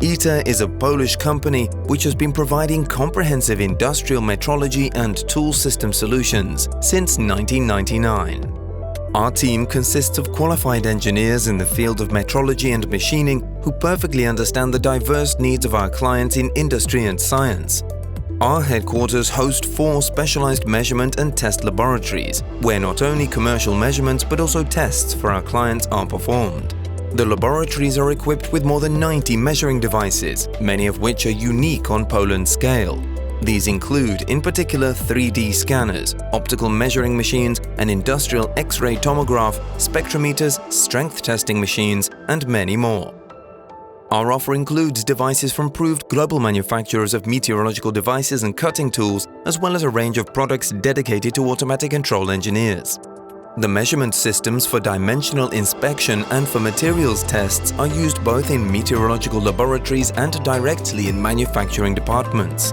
ITA is a Polish company which has been providing comprehensive industrial metrology and tool system solutions since 1999. Our team consists of qualified engineers in the field of metrology and machining who perfectly understand the diverse needs of our clients in industry and science. Our headquarters host 4 specialized measurement and test laboratories, where not only commercial measurements but also tests for our clients are performed. The laboratories are equipped with more than 90 measuring devices, many of which are unique on Poland's scale. These include, in particular, 3D scanners, optical measuring machines, an industrial X-ray tomograph, spectrometers, strength testing machines, and many more. Our offer includes devices from proved global manufacturers of meteorological devices and cutting tools, as well as a range of products dedicated to automatic control engineers. The measurement systems for dimensional inspection and for materials tests are used both in meteorological laboratories and directly in manufacturing departments.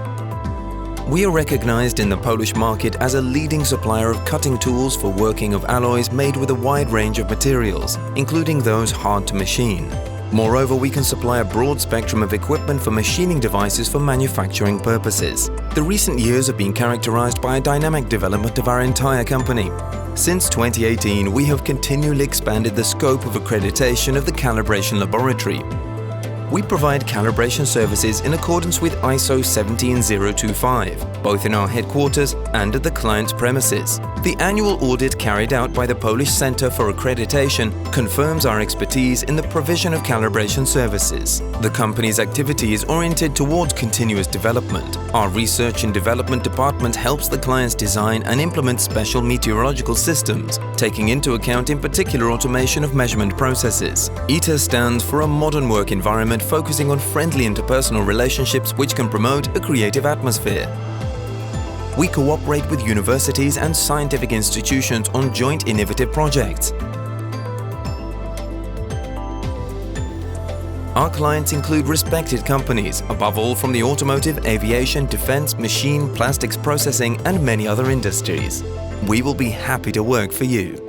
We are recognized in the Polish market as a leading supplier of cutting tools for working of alloys made with a wide range of materials, including those hard to machine. Moreover, we can supply a broad spectrum of equipment for machining devices for manufacturing purposes. The recent years have been characterized by a dynamic development of our entire company. Since 2018, we have continually expanded the scope of accreditation of the calibration laboratory. We provide calibration services in accordance with ISO 17025, both in our headquarters and at the client's premises. The annual audit carried out by the Polish Center for Accreditation confirms our expertise in the provision of calibration services. The company's activity is oriented towards continuous development. Our research and development department helps the clients design and implement special meteorological systems, taking into account in particular automation of measurement processes. ITA stands for a modern work environment focusing on friendly interpersonal relationships which can promote a creative atmosphere. We cooperate with universities and scientific institutions on joint innovative projects. Our clients include respected companies, above all from the automotive, aviation, defense, machine, plastics processing and many other industries. We will be happy to work for you.